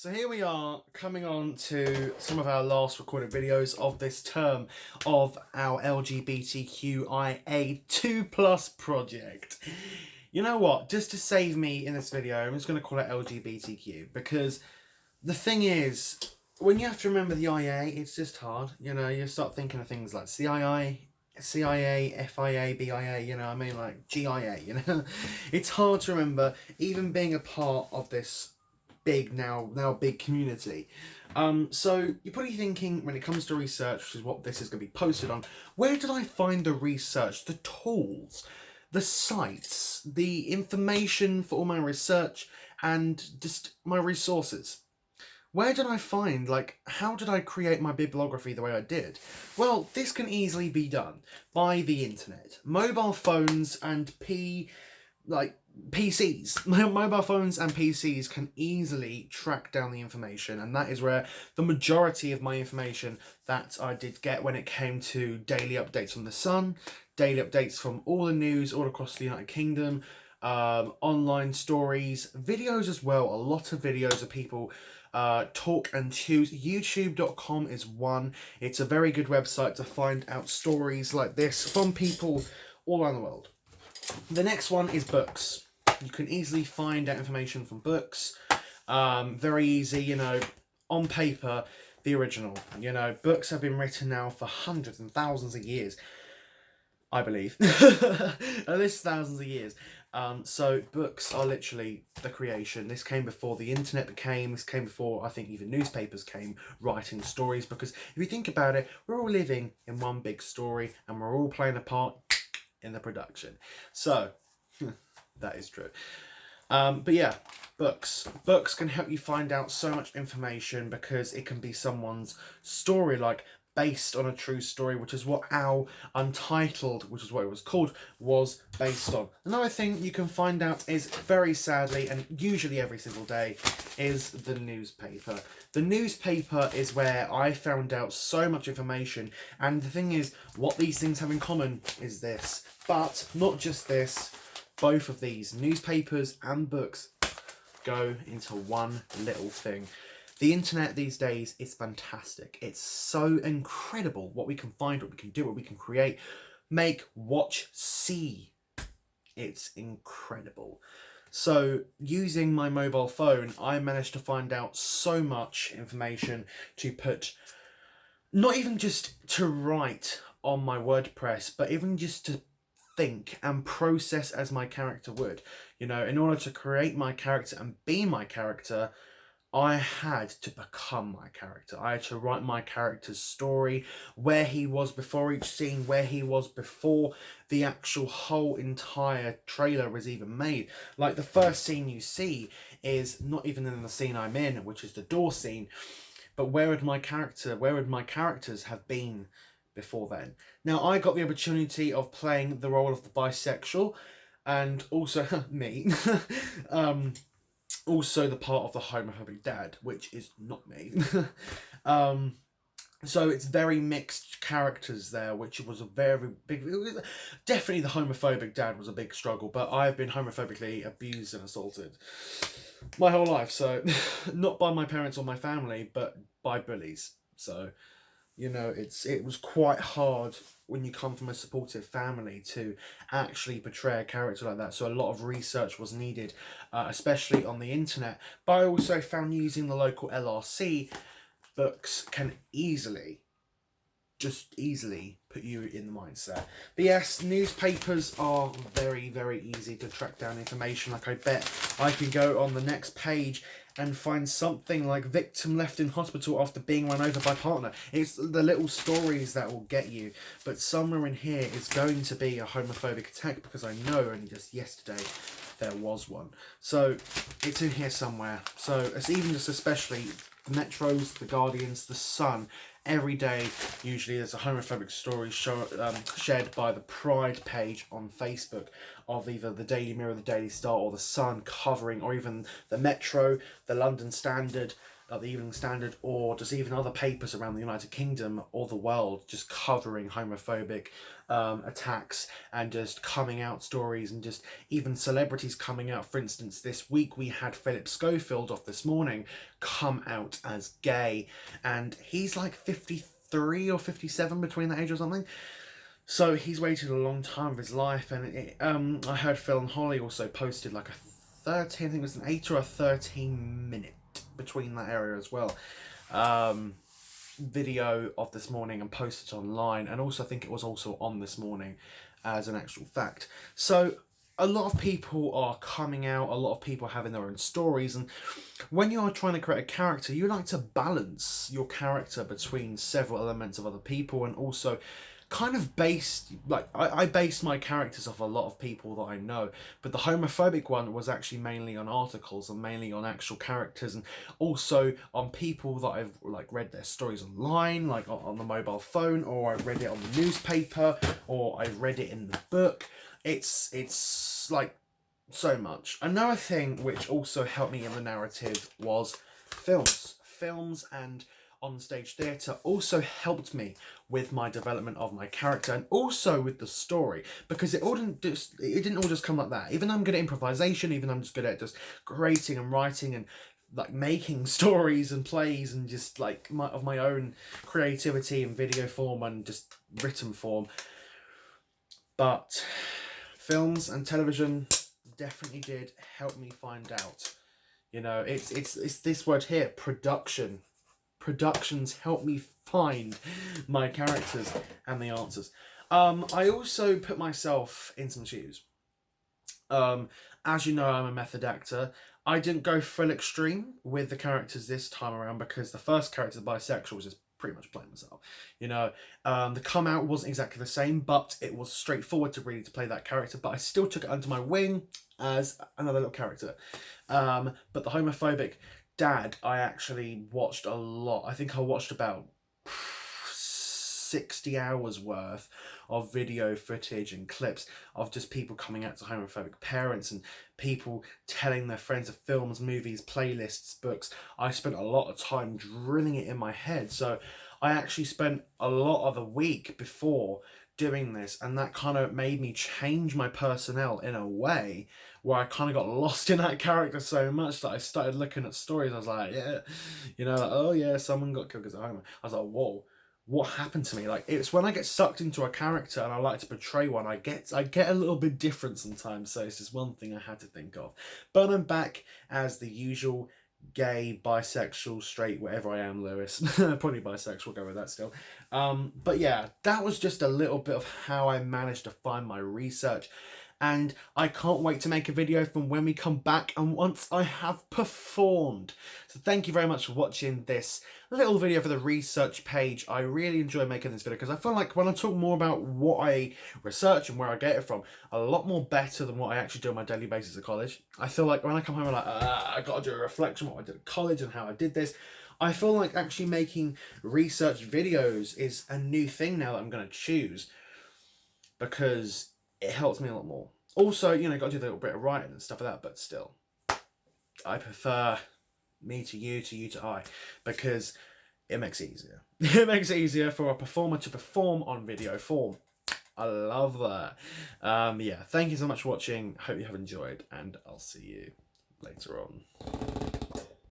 So here we are coming on to some of our last recorded videos of this term of our LGBTQIA2+ project. You know what, just to save me in this video, I'm just going to call it LGBTQ, because the thing is, when you have to remember the IA, it's just hard. You know, you start thinking of things like CIA, FIA, BIA, you know, I mean, like GIA, you know. It's hard to remember, even being a part of this big now big community. So you're probably thinking, when it comes to research, which is what this is going to be posted on, where did I find the research, the tools, the sites, the information for all my research, and just my resources? Where did I find, like, how did I create my bibliography the way I did? Well, this can easily be done by the internet. Mobile phones and PCs. Mobile phones and PCs can easily track down the information, and that is where the majority of my information that I did get when it came to daily updates from The Sun, daily updates from all the news all across the United Kingdom, online stories, videos as well, a lot of videos of people talk and choose. YouTube.com is one. It's a very good website to find out stories like this from people all around the world. The next one is books. You can easily find out information from books. Very easy, you know, on paper, the original. You know, books have been written now for hundreds and thousands of years, I believe. At least thousands of years. So books are literally the creation. This came before the internet this came before, I think, even newspapers came writing stories, because if you think about it, we're all living in one big story and we're all playing a part in the production. So that is true. But yeah, books can help you find out so much information, because it can be someone's story, like based on a true story, which is what our Untitled, which is what it was called, was based on. Another thing you can find out is, very sadly, and usually every single day, is the newspaper. The newspaper is where I found out so much information, and the thing is, what these things have in common is this. But not just this, both of these, newspapers and books, go into one little thing. The internet these days is fantastic. It's so incredible what we can find, what we can do, what we can create, make, watch, see. It's incredible. So using my mobile phone, I managed to find out so much information to put, not even just to write on my WordPress, but even just to think and process as my character would. You know, in order to create my character and be my character, I had to become my character. I had to write my character's story, where he was before each scene, where he was before the actual whole entire trailer was even made. Like, the first scene you see is not even in the scene I'm in, which is the door scene, but where would my characters have been before then? Now, I got the opportunity of playing the role of the bisexual, and also me. Also the part of the homophobic dad, which is not me. So it's very mixed characters there, which was a very big... Definitely the homophobic dad was a big struggle, but I've been homophobically abused and assaulted my whole life, so not by my parents or my family, but by bullies. So, you know, it was quite hard when you come from a supportive family to actually portray a character like that. So a lot of research was needed, especially on the internet. But I also found using the local LRC, books can just easily put you in the mindset. But yes, newspapers are very, very easy to track down information. Like, I bet I can go on the next page and find something like victim left in hospital after being run over by partner. It's the little stories that will get you. But somewhere in here is going to be a homophobic attack, because I know only just yesterday there was one. So it's in here somewhere. So it's even just, especially the Metros, the Guardians, the Sun, every day usually there's a homophobic story shared by the Pride page on Facebook of either the Daily Mirror, the Daily Star, or the Sun, covering, or even the Metro, the London Standard, like the Evening Standard, or just even other papers around the United Kingdom or the world, just covering homophobic attacks and just coming out stories, and just even celebrities coming out. For instance, this week we had Philip Schofield off This Morning come out as gay, and he's like 53 or 57, between that age or something. So he's waited a long time of his life, and I heard Phil and Holly also posted like a 13, I think it was an 8 or a 13 minute between that area as well, video of This Morning, and posted online, and also I think it was also on This Morning as an actual fact. So a lot of people are coming out, a lot of people are having their own stories, and when you're trying to create a character, you like to balance your character between several elements of other people, and also kind of based, like, I based my characters off a lot of people that I know, but the homophobic one was actually mainly on articles and mainly on actual characters, and also on people that I've like read their stories online, like on the mobile phone, or I've read it on the newspaper, or I've read it in the book. It's like so much. Another thing which also helped me in the narrative was films and on-stage theatre also helped me with my development of my character, and also with the story, because it didn't all just come like that. Even though I'm good at improvisation, even though I'm just good at just creating and writing and like making stories and plays, and just like my own creativity in video form and just written form, but films and television definitely did help me find out. You know, it's this word here, production. Productions help me find my characters and the answers. I also put myself in some shoes. As you know, I'm a method actor. I didn't go full extreme with the characters this time around, because the first character, the bisexual, was just pretty much playing myself. You know, the come out wasn't exactly the same, but it was straightforward to play that character, but I still took it under my wing as another little character. But the homophobic dad, I actually watched a lot. I think I watched about 60 hours worth of video footage and clips of just people coming out to homophobic parents, and people telling their friends of films, movies, playlists, books. I spent a lot of time drilling it in my head. So I actually spent a lot of the week before doing this, and that kind of made me change my personnel in a way where I kind of got lost in that character so much that I started looking at stories. I was like, yeah, you know, like, oh yeah, someone got killed because of homo. I was like, whoa, what happened to me? Like, it's when I get sucked into a character and I like to portray one, I get a little bit different sometimes. So it's just one thing I had to think of. But I'm back as the usual gay, bisexual, straight, whatever I am, Lewis. Probably bisexual, go with that still. But yeah, that was just a little bit of how I managed to find my research. And I can't wait to make a video from when we come back and once I have performed. So thank you very much for watching this little video for the research page. I really enjoy making this video because I feel like when I talk more about what I research and where I get it from, a lot more better than what I actually do on my daily basis at college. I feel like when I come home, I'm like, I gotta do a reflection on what I did at college and how I did this. I feel like actually making research videos is a new thing now that I'm going to choose, because it helps me a lot more. Also, you know, got to do a little bit of writing and stuff like that, but still, I prefer me to you to I, because it makes it easier. It makes it easier for a performer to perform on video form. I love that. Yeah, thank you so much for watching. Hope you have enjoyed, and I'll see you later on.